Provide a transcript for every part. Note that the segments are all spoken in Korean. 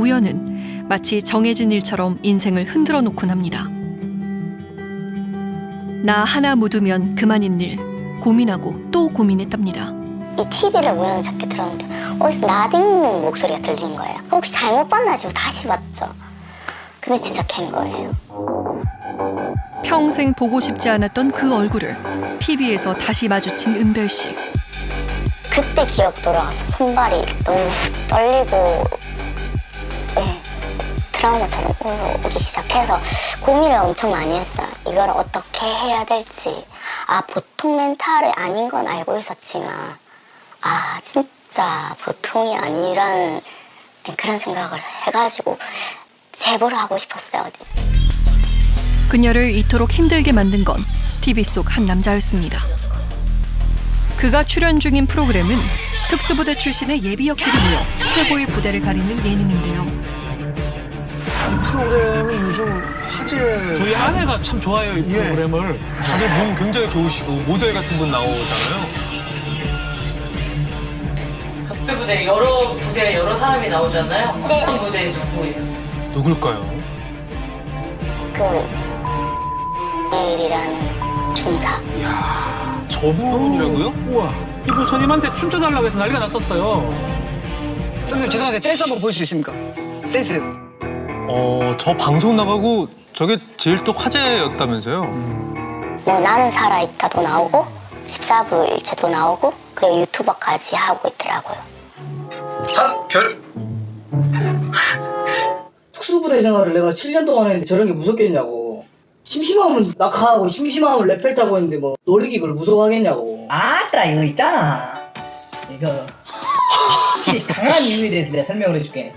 우연은 마치 정해진 일처럼 인생을 흔들어 놓곤 합니다. 나 하나 묻으면 그만인 일, 고민하고 또 고민했답니다. 이 TV를 우연찮게 들었는데 어디서 나딛는 목소리가 들린 거예요. 혹시 잘못 봤나 싶어 다시 봤죠. 근데 진짜 걘 거예요. 평생 보고 싶지 않았던 그 얼굴을 TV에서 다시 마주친 은별 씨. 그때 기억 돌아와서 손발이 너무 떨리고 트라우마처럼 올라오기 시작해서 고민을 엄청 많이 했어요. 이걸 어떻게 해야 될지. 보통 멘탈이 아닌 건 알고 있었지만 진짜 보통이 아니라는 그런 생각을 해가지고 제보를 하고 싶었어요. 그녀를 이토록 힘들게 만든 건 TV 속 한 남자였습니다. 그가 출연 중인 프로그램은 특수부대 출신의 예비 역들이 모여 최고의 부대를 가리는 예능인데요. 이 프로그램이 요즘 화제. 저희 아내가 참 좋아해요, 이 프로그램을. 다들 몸 굉장히 좋으시고 모델 같은 분 나오잖아요. 부대 여러 부대 여러 사람이 나오잖아요. 네. 어떤 부대 누구예요? 누굴까요? 일이라는 중사. 저분이라고요? 우와. 이분 선임한테 춤춰달라고 해서 난리가 났었어요. 선생님 죄송한데 댄스 한번 보여줄 수 있습니까? 댄스. 저 방송 나가고 저게 제일 또 화제였다면서요? 뭐 나는 살아있다도 나오고 14부일체도 나오고 그리고 유튜버까지 하고 있더라고요. 특수부대 생활을 내가 7년 동안 했는데 저런 게 무섭겠냐고. 심심하면 낙하하고 심심하면 레펠 타고 있는데 뭐 놀이기 그걸 무서워하겠냐고. 아따 이거 있잖아. 이거 확실히 강한 이유에 대해서 내가 설명을 해줄게.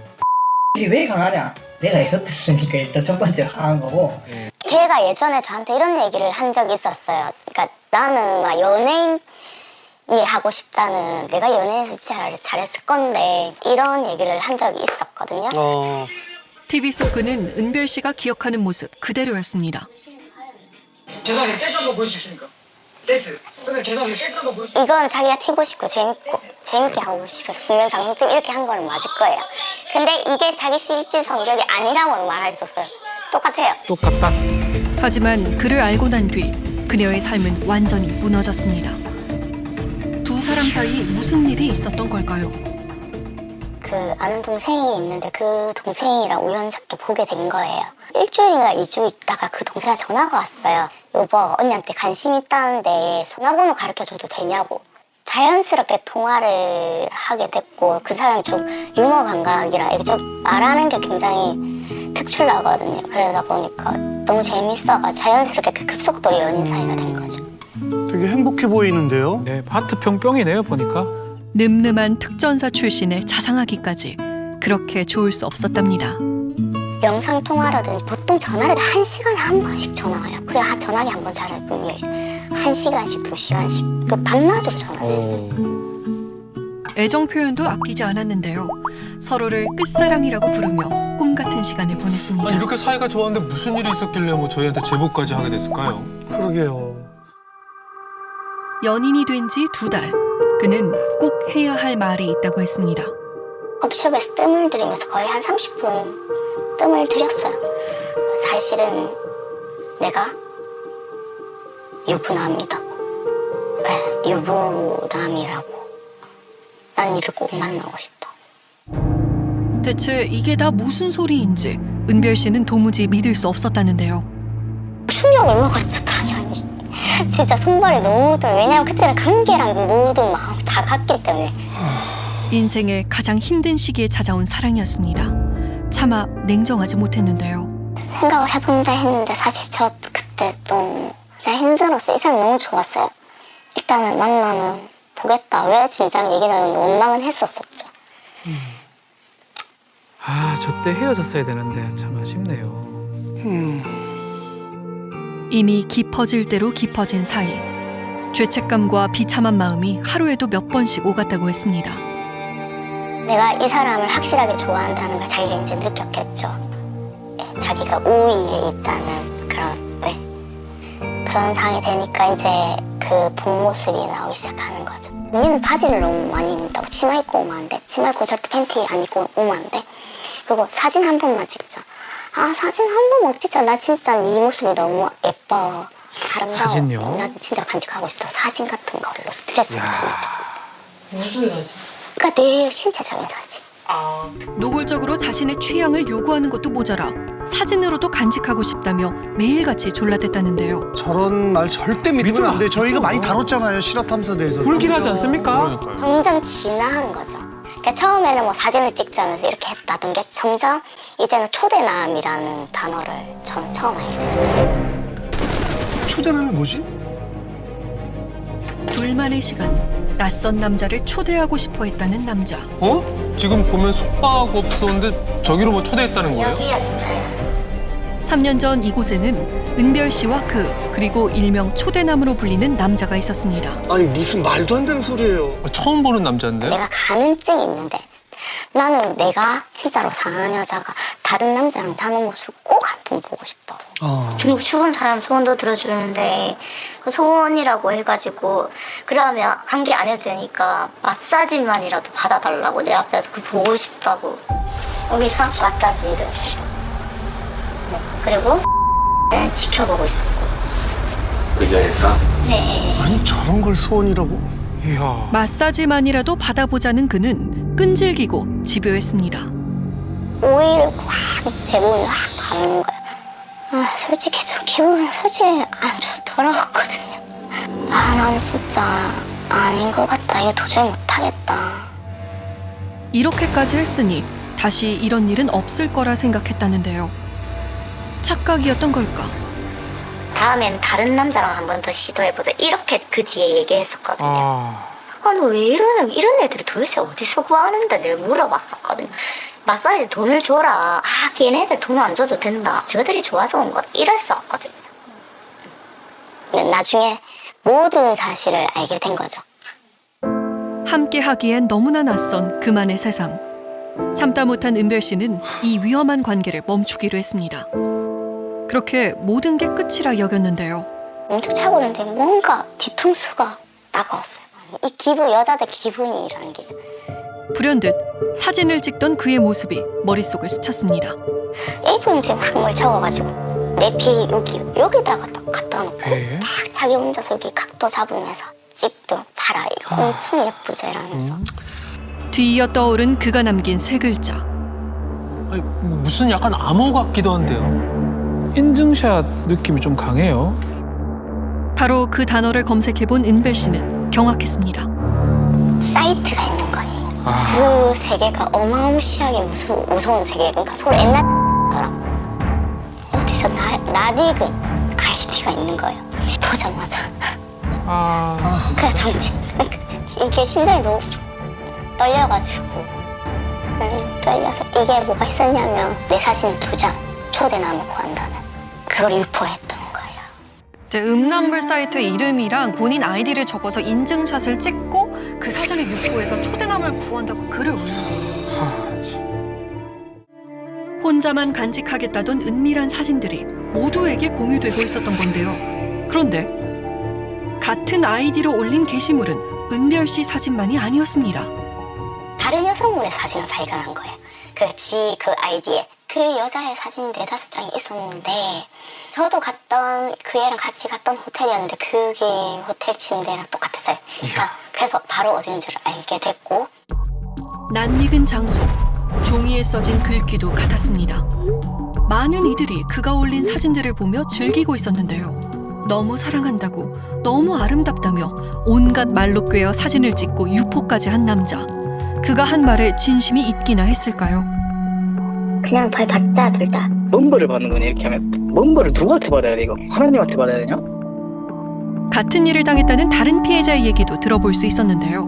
왜 강하냐? 내가 있었다니까 일단 첫 번째로 강한 거고. 걔가 예전에 저한테 이런 얘기를 한 적이 있었어요. 그러니까 나는 막 연예인이 하고 싶다는, 내가 연예인에서 잘했을 건데 이런 얘기를 한 적이 있었거든요. TV 속 그는 은별 씨가 기억하는 모습 그대로였습니다. 죄송한데 댄스 한번 보여줄 수 있습니까? 댄스. 선생님 죄송한데 댄스 한번 보여줄 수 이건 자기가 튀고 싶고 재밌게 하고 싶어서 분명 방송 때문에 이렇게 한 거는 맞을 거예요. 근데 이게 자기 실제 성격이 아니라고는 말할 수 없어요. 똑같아요. 똑같다. 하지만 그를 알고 난 뒤 그녀의 삶은 완전히 무너졌습니다. 두 사람 사이 무슨 일이 있었던 걸까요? 아는 동생이 있는데 그 동생이랑 우연찮게 보게 된 거예요. 일주일인가 2주 있다가 그 동생한테 전화가 왔어요. 여보, 언니한테 관심 있다는데 전화번호 가르쳐줘도 되냐고. 자연스럽게 통화를 하게 됐고, 그 사람이 좀 유머 감각이라 이게 좀 말하는 게 굉장히 특출나거든요. 그러다 보니까 너무 재밌어가 자연스럽게 그 급속도로 연인 사이가 된 거죠. 되게 행복해 보이는데요? 네, 하트평 뿅이네요, 보니까. 늠름한 특전사 출신의 자상하기까지 그렇게 좋을 수 없었답니다. 영상 통화라든지 보통 전화를 1시간에 한 번씩 전화 와요. 그래 전화기 한 번 잘할 뿐이에요. 1시간씩 2시간씩 그 밤낮으로 전화를 했어요. 애정 표현도 아끼지 않았는데요. 서로를 끝사랑이라고 부르며 꿈 같은 시간을 보냈습니다. 아니, 이렇게 사이가 좋았는데 무슨 일이 있었길래 뭐 저희한테 제보까지 하게 됐을까요? 그러게요. 연인이 된 지 2달. 그는 꼭 해야 할 말이 있다고 했습니다. 커피숍에서 뜸을 들이면서 거의 한 30분 뜸을 들였어요. 사실은 내가 유부남이라고. 네, 유부남이라고. 난 이를 꼭 만나고 싶다. 대체 이게 다 무슨 소리인지 은별 씨는 도무지 믿을 수 없었다는데요. 충격을 먹었죠, 당연히. 진짜 손발이 너무 떨려. 왜냐면 그때는 관계랑 모든 마음이 다 갔기 때문에. 인생의 가장 힘든 시기에 찾아온 사랑이었습니다. 차마 냉정하지 못했는데요. 생각을 해본다 했는데 사실 저 그때 좀 진짜 힘들었어요. 이 사람이 너무 좋았어요. 일단은 만나면 보겠다. 왜 진짜는 얘기는 원망은 했었었죠. 저 때 헤어졌어야 되는데 참 아쉽네요. 이미 깊어질 대로 깊어진 사이. 죄책감과 비참한 마음이 하루에도 몇 번씩 오갔다고 했습니다. 내가 이 사람을 확실하게 좋아한다는 걸 자기가 이제 느꼈겠죠. 자기가 우위에 있다는 그런 상황이 되니까 이제 그 본 모습이 나오기 시작하는 거죠. 언니는 바지를 너무 많이 입는다고 치마 입고 오면 안 돼. 치마 입고 절대 팬티 안 입고 오면 안 돼. 그리고 사진 한 번만 찍자. 아 사진 한 번만 찍자. 나 진짜 네 모습이 너무 예뻐. 아름다워. 사진요? 나 진짜 간직하고 싶다. 사진 같은 걸로 스트레스를 좀. 무슨 사진? 그러니까 내 신체적인 사진. 아, 노골적으로 자신의 취향을 요구하는 것도 모자라 사진으로도 간직하고 싶다며 매일같이 졸라댔다는데요. 저런 말 절대 믿으면 안 돼. 저희가 많이 다뤘잖아요. 실화탐사대에서. 불길하지 않습니까? 그러니까요. 점점 진화한 거죠. 그러니까 처음에는 뭐 사진을 찍자면서 이렇게 했다던 게 점점 이제는 초대남이라는 단어를 전 처음 알게 됐어요. 초대남이 뭐지? 둘만의 시간. 낯선 남자를 초대하고 싶어 했다는 남자. 어? 지금 보면 숙박업소인데 저기로 뭐 초대했다는 거예요? 여기였어요. 3년 전 이곳에는 은별 씨와 그리고 일명 초대남으로 불리는 남자가 있었습니다. 아니 무슨 말도 안 되는 소리예요. 처음 보는 남자인데? 내가 가늠증이 있는데 나는 내가 진짜로 사랑하는 여자가 다른 남자랑 자는 모습을 꼭 한 번 보고 싶다고. 중국 죽은 사람 소원도 들어주는데 그 소원이라고 해가지고 그러면 감기 안 해도 되니까 마사지만이라도 받아달라고 내 앞에서 그 보고 싶다고 여기서 마사지를 네. 그리고 지켜보고 있었고 의자에서 네. 아니 저런 걸 소원이라고? 이야. 마사지만이라도 받아보자는 그는 끈질기고 집요했습니다. 오일을 확제 몸에 확 바르는 거야. 아, 솔직히 좀 기분이 솔직히 안 좋더라고거든요. 아, 난 진짜 아닌 것 같다. 이거 도저히 못하겠다. 이렇게까지 했으니 다시 이런 일은 없을 거라 생각했다는데요. 착각이었던 걸까? 다음엔 다른 남자랑 한 번 더 시도해보자. 이렇게 그 뒤에 얘기했었거든요. 아. 아니 왜 이런 애들이 도대체 어디서 구하는데 내가 물어봤었거든요. 마사지 돈을 줘라. 아 걔네들 돈 안 줘도 된다. 저들이 좋아서 온 거 이랬었거든요. 나중에 모든 사실을 알게 된 거죠. 함께 하기엔 너무나 낯선 그만의 세상. 참다 못한 은별 씨는 이 위험한 관계를 멈추기로 했습니다. 그렇게 모든 게 끝이라 여겼는데요. 문득 차고 있는데 뭔가 뒤통수가 따가웠어요. 이 기분, 여자들 기분이라는 게죠. 불현듯 사진을 찍던 그의 모습이 머릿속을 스쳤습니다. A4용지에 막 뭘 적어가지고 내 피 여기다가 딱 갖다 놓고 예? 막 자기 혼자서 여기 각도 잡으면서 찍도 봐라 이거 엄청 예쁘죠 이러면서 뒤이어 떠오른 그가 남긴 세 글자. 아니, 무슨 약간 암호 같기도 한데요. 인증샷 느낌이 좀 강해요. 바로 그 단어를 검색해본 은별 씨는 경악했습니다. 사이트가 있는 거예요. 아. 그 세계가 어마무시하게 무서운 세계. 그러니까 서로 옛날 거랑 어디서 낯익은 아이디가 있는 거예요. 보자마자 아. 그냥 정진짜 이게 심장이 너무 떨려가지고 떨려서 이게 뭐가 있었냐면 내 사진 2장 초대남을 구한다는 그걸 유포했던 거예요. 음란물 사이트 이름이랑 본인 아이디를 적어서 인증샷을 찍고 그 사진을 유포해서 초대남을 구한다고 글을 올려요. 하, 참. 혼자만 간직하겠다던 은밀한 사진들이 모두에게 공유되고 있었던 건데요. 그런데 같은 아이디로 올린 게시물은 은별 씨 사진만이 아니었습니다. 다른 여성분의 사진을 발견한 거예요. 그 아이디에 그 여자의 사진이 4-5장이 있었는데 저도 갔던 그 애랑 같이 갔던 호텔이었는데 그게 호텔 침대랑 똑같았어요. 그러니까 그래서 바로 어딘 줄 알게 됐고 낯익은 장소, 종이에 써진 글귀도 같았습니다. 많은 이들이 그가 올린 사진들을 보며 즐기고 있었는데요. 너무 사랑한다고, 너무 아름답다며 온갖 말로 꿰어 사진을 찍고 유포까지 한 남자. 그가 한 말에 진심이 있기나 했을까요? 그냥 벌 받자 둘 다. 뭔 벌을 받는 거냐 이렇게 하면 뭔 벌을 누구한테 받아야 돼 이거? 하나님한테 받아야 되냐? 같은 일을 당했다는 다른 피해자의 얘기도 들어볼 수 있었는데요.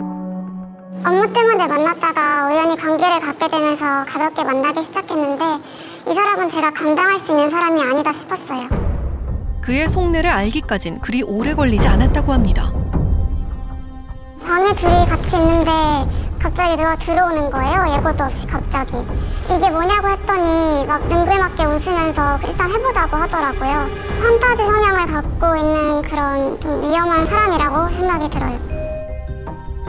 업무 때문에 만났다가 우연히 관계를 갖게 되면서 가볍게 만나기 시작했는데 이 사람은 제가 감당할 수 있는 사람이 아니다 싶었어요. 그의 속내를 알기까진 그리 오래 걸리지 않았다고 합니다. 방에 둘이 같이 있는데 갑자기 누가 들어오는 거예요. 예고도 없이 갑자기. 이게 뭐냐고 했더니 막 능글맞게 웃으면서 일단 해보자고 하더라고요. 판타지 성향을 갖고 있는 그런 좀 위험한 사람이라고 생각이 들어요.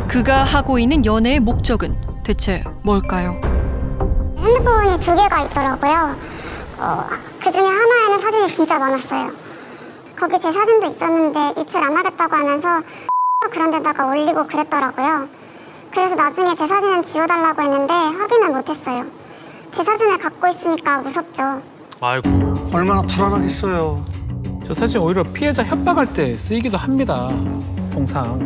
그가 하고 있는 연애의 목적은 대체 뭘까요? 핸드폰이 2개가 있더라고요. 그 중에 하나에는 사진이 진짜 많았어요. 거기 제 사진도 있었는데 유출 안 하겠다고 하면서 그런 데다가 올리고 그랬더라고요. 그래서 나중에 제 사진은 지워달라고 했는데 확인을 못했어요. 제 사진을 갖고 있으니까 무섭죠. 아이고. 얼마나 불안하겠어요. 저 사진 오히려 피해자 협박할 때 쓰이기도 합니다. 통상.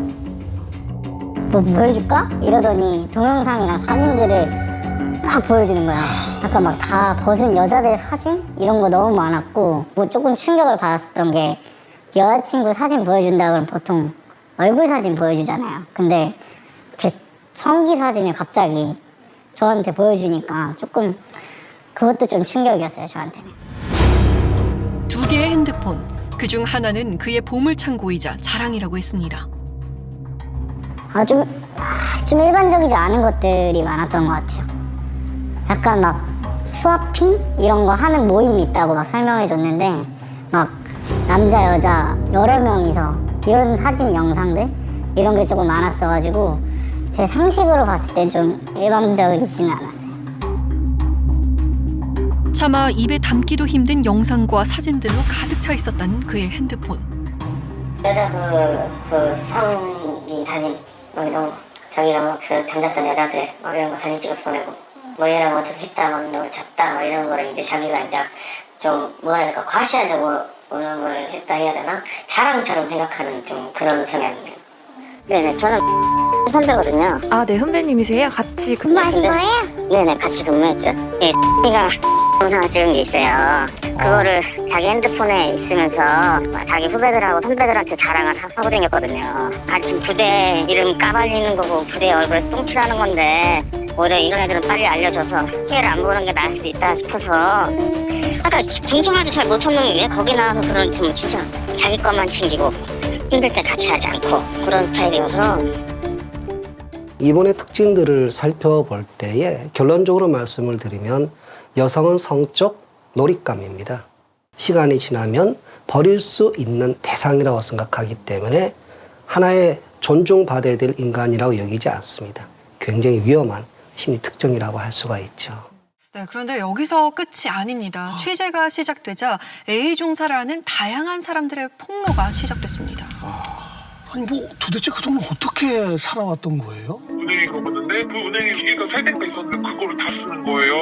뭐 보여줄까? 이러더니 동영상이랑 사진들을 막 보여주는 거야. 약간 막 다 벗은 여자들 사진? 이런 거 너무 많았고 뭐 조금 충격을 받았었던 게 여자친구 사진 보여준다 그러면 보통 얼굴 사진 보여주잖아요. 근데 그 성기 사진을 갑자기 저한테 보여주니까 조금 그것도 좀 충격이었어요, 저한테는. 2개의 핸드폰, 그중 하나는 그의 보물창고이자 자랑이라고 했습니다. 좀 일반적이지 않은 것들이 많았던 것 같아요. 약간 막 스와핑? 이런 거 하는 모임이 있다고 막 설명해줬는데 막 남자, 여자 여러 명이서 이런 사진 영상들? 이런 게 조금 많았어가지고 제 상식으로 봤을 땐 좀 일반적이지는 않았어요. 차마 입에 담기도 힘든 영상과 사진들로 가득 차 있었다는 그의 핸드폰. 여자 그 성기 사진 뭐 이런 거 자기가 막 그 잠잤던 여자들 막 이런 거 사진 찍어서 보내고 뭐 얘랑 어떻게 했다 막 이런 걸 잤다 막 이런 거를 이제 자기가 이제 좀 뭐라 해야 될까 과시하려고 그런 걸 했다 해야 되나 자랑처럼 생각하는 좀 그런 성향이에요. 네네 저는 선배거든요. 아, 네, 선배님이세요? 같이 근무하신 거예요? 네네 같이 근무했죠. 예, X가 영상을 찍은 게 있어요. 그거를 자기 핸드폰에 있으면서 자기 후배들하고 선배들한테 자랑을 하고 다녔거든요. 같이 부대 이름 까발리는 거고 부대 얼굴에 똥칠하는 건데 오히려 이런 애들은 빨리 알려줘서 피해를 안 보는 게 나을 수도 있다 싶어서 아까 군생활도 잘 못한 놈이 왜 거기 나와서 그런 좀 진짜 자기 것만 챙기고 힘들 때 같이 하지 않고 그런 스타일이어서 이번의 특징들을 살펴볼 때에 결론적으로 말씀을 드리면 여성은 성적 놀잇감입니다. 시간이 지나면 버릴 수 있는 대상이라고 생각하기 때문에 하나의 존중받아야 될 인간이라고 여기지 않습니다. 굉장히 위험한 심리 특징이라고 할 수가 있죠. 네, 그런데 여기서 끝이 아닙니다. 취재가 시작되자 A 중사라는 다양한 사람들의 폭로가 시작됐습니다. 아니 뭐 도대체 그동안 어떻게 살아왔던 거예요? 은행에 가봤는데 그 은행에 기계가 3대가 있었는데 그거를 다 쓰는 거예요.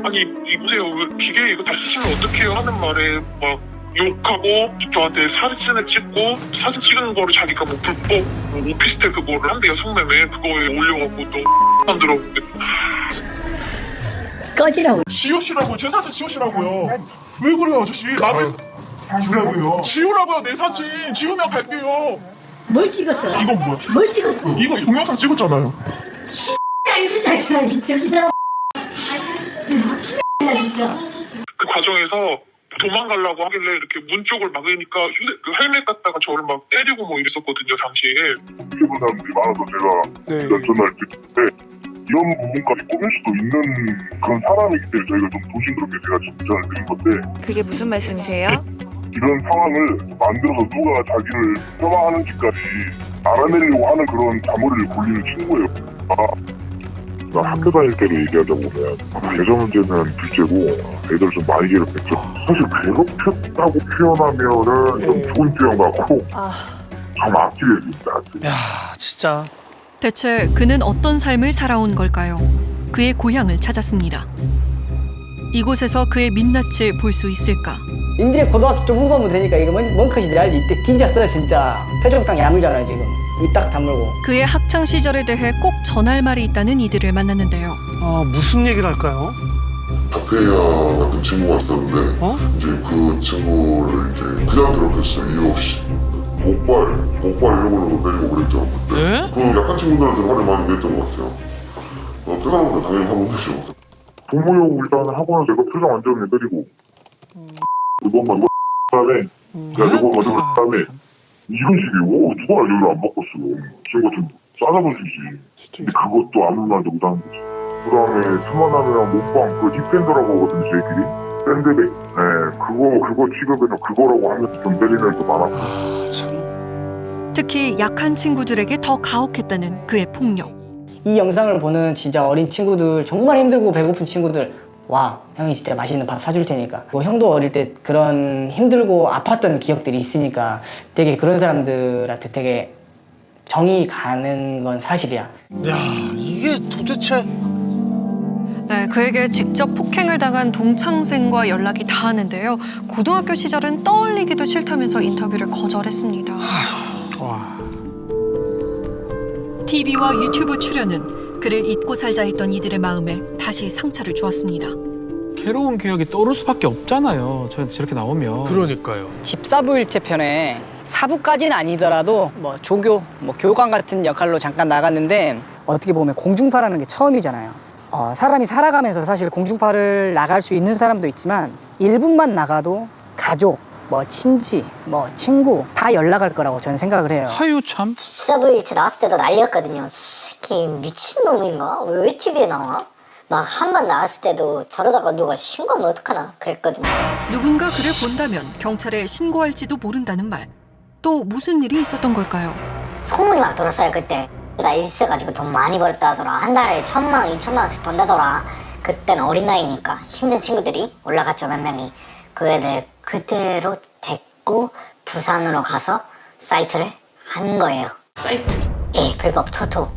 아니 이보세요 기계 이거 다 쓰시면 어떡해요 하는 말에 막 욕하고 저한테 사진을 찍고 사진 찍은 거를 자기가 뭐 불법 오피스텔 그거를 한대요 성매매 그거에 올려갖고 또 만들어 꺼지라고. 지우시라고요. 제 사진 지우시라고요. 왜 그래요 아저씨 나를 지우라고요. 지우라고요 내 사진 지우면 갈게요. 뭘 찍었어? 이건 뭐야? 뭘 찍었어? 이거 동영상 찍었잖아요. 그 과정에서 도망가려고 하길래 이렇게 문 쪽을 막으니까 그 헬멧 갖다가 저를 막 때리고 뭐 이랬었거든요 당시에. 피해본 사람들이 많아서 제가 전화를 드렸는데 이런 부분까지 꾸밀 수도 있는 그런 사람이기 때문에 저희가 좀 조심스럽게 제가 전화를 드린 건데 그게 무슨 말씀이세요? 이런 상황을 만들어서 누가 자기를 폄하하는지까지 알아내려고 하는 그런 자물을 굴리는 친구예요. 나 학교 다닐 때로 얘기하자 보면 계좌 문제는 둘째고 애들 좀 많이 괴롭혔죠. 사실 괴롭혔다고 표현하면은 좀 좋은 표현 같고 참 악질입니다. 야 진짜. 대체 그는 어떤 삶을 살아온 걸까요? 그의 고향을 찾았습니다. 이곳에서 그의 민낯을 볼 수 있을까? 이제 고등학교 좀 후반부 되니까 이거 멍크시들 알지? 이때 뒤졌어요 진짜. 표정 딱 야물잖아요 지금. 입 딱 다물고. 그의 학창 시절에 대해 꼭 전할 말이 있다는 이들을 만났는데요. 아 무슨 얘기를 할까요? 박태야 같은 친구가 있었는데 이제 그 친구를 이제 그냥 괴롭혔어요. 이유 없이. 목발 이런 걸로 때리고 그랬죠 그때. 네? 그 약한 친구들한테 화를 많이 냈던 것 같아요. 그 사람은 당연히 하고 있죠. 부모욕 일단 하고는 제가 표정 완전 내드리고 그것만 다음에 그거 가지고 다음에 이런 식이고 누가 연락을 안 바꿨어요. 친구가 좀 싸잡아주지. 근데 그것도 아무 말도 못하는 거지. 그 다음에 트만함이랑 몸빵 그 힙밴더라고 하거든요 저희끼리. 밴드백. 네 그거 취급해서 그거라고 하면서 좀 때리는 애도 많았어요. 특히 약한 친구들에게 더 가혹했다는 그의 폭력. 이 영상을 보는 진짜 어린 친구들, 정말 힘들고 배고픈 친구들, 와, 형이 진짜 맛있는 밥 사줄 테니까. 뭐 형도 어릴 때 그런 힘들고 아팠던 기억들이 있으니까 되게 그런 사람들한테 되게 정이 가는 건 사실이야. 야, 이게 도대체 네, 그에게 직접 폭행을 당한 동창생과 연락이 닿았는데요. 고등학교 시절은 떠올리기도 싫다면서 인터뷰를 거절했습니다. TV와 유튜브 출연은 그를 잊고 살자 했던 이들의 마음에 다시 상처를 주었습니다. 괴로운 기억이 떠오를 수밖에 없잖아요. 저한테 저렇게 나오면. 그러니까요. 집사부일체 편에 사부까지는 아니더라도 뭐 조교, 뭐 교관 같은 역할로 잠깐 나갔는데 어떻게 보면 공중파라는 게 처음이잖아요. 사람이 살아가면서 사실 공중파를 나갈 수 있는 사람도 있지만 1분만 나가도 가족, 뭐 친지, 뭐 친구 다 연락할 거라고 저는 생각을 해요. 하유 참. 집사부일체 나왔을 때도 난리였거든요. 새끼 미친놈인가? 왜 TV에 나와? 막 한 번 나왔을 때도 저러다가 누가 신고하면 어떡하나 그랬거든요. 누군가 그를 본다면 경찰에 신고할지도 모른다는 말. 또 무슨 일이 있었던 걸까요? 소문이 막 돌았어요 그때. 내가 일수해가지고 돈 많이 벌었다더라. 한 달에 1,000만 원, 2,000만 원씩 번다더라. 그때는 어린 나이니까 힘든 친구들이 올라갔죠 몇 명이. 그 애들 그대로 데리고 부산으로 가서 사이트를 한 거예요. 사이트. 예, 불법 토토.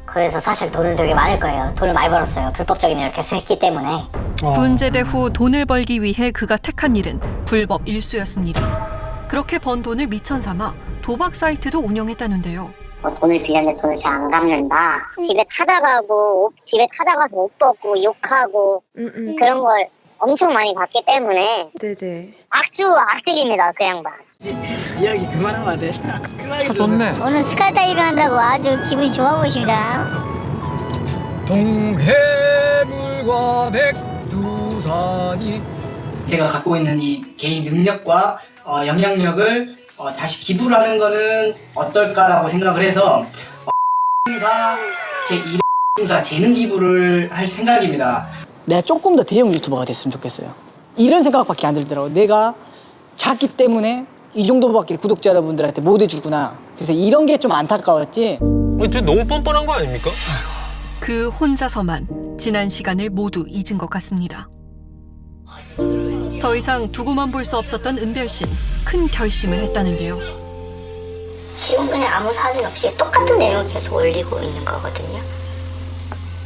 그래서 사실 돈은 되게 많을 거예요. 돈을 많이 벌었어요. 불법적인 일을 계속 했기 때문에. 군제대 후 돈을 벌기 위해 그가 택한 일은 불법 일수였습니다. 그렇게 번 돈을 미천 삼아 도박 사이트도 운영했다는데요. 돈을 빌렸는데 돈을 잘 안 갚는다. 집에 찾아가서 옷 벗고 욕하고 그런 걸 엄청 많이 봤기 때문에 악질입니다 그 양반. 이야기 그만하면 안 돼. 좋네. 오늘 스카이다이빙 한다고 아주 기분이 좋아 보이십니다. 동해물과 백두산이 제가 갖고 있는 이 개인 능력과 영향력을 다시 기부를 하는 거는 어떨까라고 생각을 해서 제2사 재능 기부를 할 생각입니다. 내가 조금 더 대형 유튜버가 됐으면 좋겠어요. 이런 생각밖에 안 들더라고. 내가 작기 때문에 이 정도밖에 구독자 여러분들한테 못 해주구나. 그래서 이런 게 좀 안타까웠지. 되게 너무 뻔뻔한 거 아닙니까? 그 혼자서만 지난 시간을 모두 잊은 것 같습니다. 더 이상 두고만 볼 수 없었던 은별 씨는 큰 결심을 했다는데요. 지금 그냥 아무 사진 없이 똑같은 내용을 계속 올리고 있는 거거든요.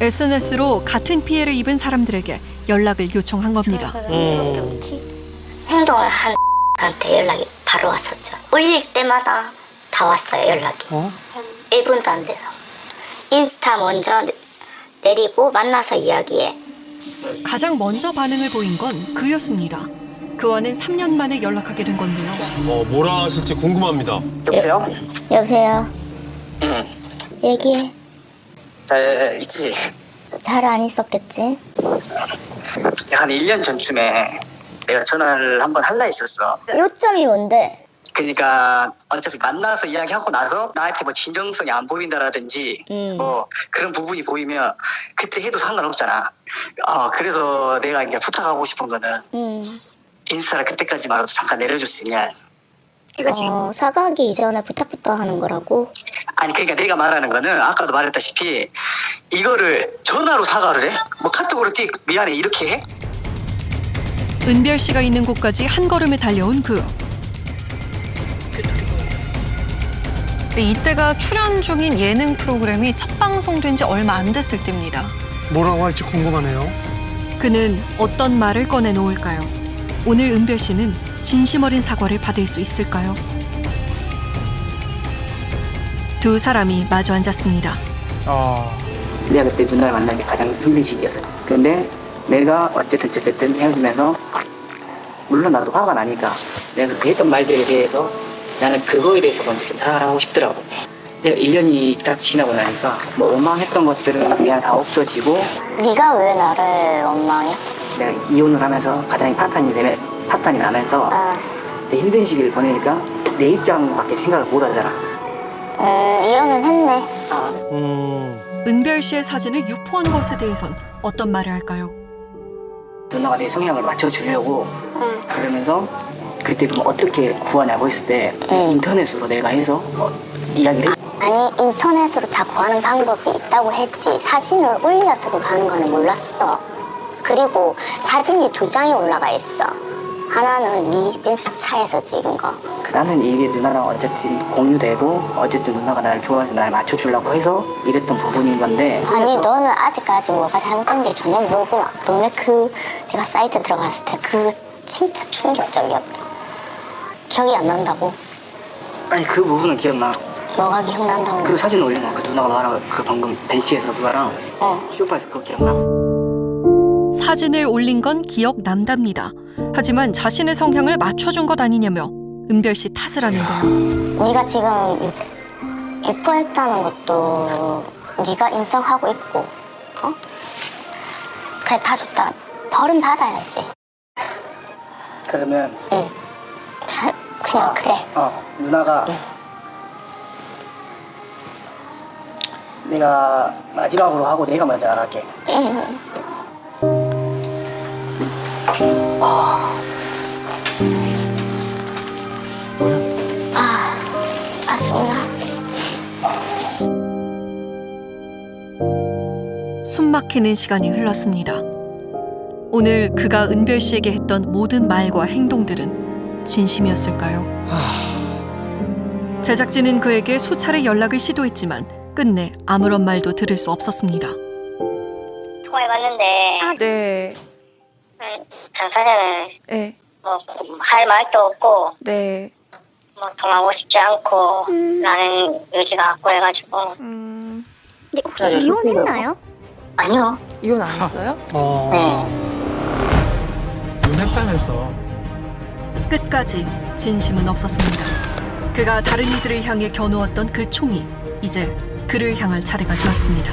SNS로 같은 피해를 입은 사람들에게 연락을 요청한 겁니다. 행동을 한 한테 연락이 바로 왔었죠. 올릴 때마다 다 왔어요 연락이. 1분도 안 돼서. 인스타 먼저 내리고 만나서 이야기해. 가장 먼저 반응을 보인 건 그였습니다. 그와는 3년 만에 연락하게 된 건데요. 뭐라 하실지 궁금합니다. 여보세요? 여보세요. 얘기해. 잘 있지? 잘 안 있었겠지? 한 1년 전쯤에 내가 전화를 한번 할라 했었어. 요점이 뭔데? 그러니까 어차피 만나서 이야기하고 나서 나한테 뭐 진정성이 안 보인다라든지 뭐 그런 부분이 보이면 그때 해도 상관없잖아. 그래서 내가 이제 부탁하고 싶은 거는 인스타를 그때까지 말아도 잠깐 내려줄 수 있냐 이거지. 사과하기 이전에 부탁부터 하는 거라고? 아니 그러니까 내가 말하는 거는 아까도 말했다시피 이거를 전화로 사과를 해? 뭐 카톡으로 미안해 이렇게 해? 은별 씨가 있는 곳까지 한 걸음에 달려온 그. 이때가 출연 중인 예능 프로그램이 첫 방송된 지 얼마 안 됐을 때입니다. 뭐라고 할지 궁금하네요. 그는 어떤 말을 꺼내놓을까요? 오늘 은별 씨는 진심 어린 사과를 받을 수 있을까요? 두 사람이 마주 앉았습니다. 내가 그때 누나를 만난 게 가장 힘든 시기였어. 근데 내가 어쨌든 헤어지면서 물론 나도 화가 나니까 내가 그때 했던 말들에 대해서 나는 그거에 대해서 먼저 좀 사과를 하고 싶더라고. 내가 1년이 딱 지나고 나니까 뭐 원망했던 것들은 그냥 다 없어지고. 네가 왜 나를 원망해? 내가 이혼을 하면서 가장이 파탄이 나면서 내 힘든 시기를 보내니까 내 입장밖에 생각을 못 하잖아. 이혼은 했네. 은별 씨의 사진을 유포한 것에 대해선 어떤 말을 할까요? 누나가 내 성향을 맞춰주려고 그러면서 그때 그럼 어떻게 구하냐고 했을 때 인터넷으로 내가 해서 이야기를 아니 인터넷으로 다 구하는 방법이 있다고 했지 사진을 올려서 그거 하는 거는 몰랐어. 그리고 사진이 2장이 올라가 있어. 하나는 네 벤츠 차에서 찍은 거. 나는 이게 누나랑 어쨌든 공유되고 어쨌든 누나가 나를 좋아해서 날 맞춰주려고 해서 이랬던 부분인 건데 아니 너는 아직까지 뭐가 잘못된지 전혀 모르구나. 너네 그 내가 사이트 들어갔을 때 그 진짜 충격적이었다. 기억이 안 난다고? 아니 그 부분은 기억나. 뭐가 기억난다고? 그 사진 올린 거 그 누나가 말한 그 방금 벤치에서 그거랑 쇼파에서 그거 기억나. 사진을 올린 건 기억난답니다. 하지만 자신의 성향을 맞춰준 것 아니냐며 은별 씨 탓을 하는데요. 네가 지금 유포했다는 것도 네가 인정하고 있고, 어? 그래 다 줬다. 벌은 받아야지. 그러면 응. 그냥 그래. 누나가 내가 마지막으로 하고 내가 먼저 안 할게. 응. 짜증나. 숨 막히는 시간이 흘렀습니다. 오늘 그가 은별 씨에게 했던 모든 말과 행동들은 진심이었을까요? 제작진은 그에게 수차례 연락을 시도했지만 끝내 아무런 말도 들을 수 없었습니다. 통화해봤는데 네. 당사자는 네. 뭐 할 말도 없고 네. 뭐 통하고 싶지 않고 나는 의지가 확고해가지고. 근데 혹시 이혼했나요? 아니요. 이혼 안 했어요? 네. 이혼했다면서. 끝까지 진심은 없었습니다. 그가 다른 이들을 향해 겨누었던 그 총이 이제 그를 향할 차례가 되었습니다.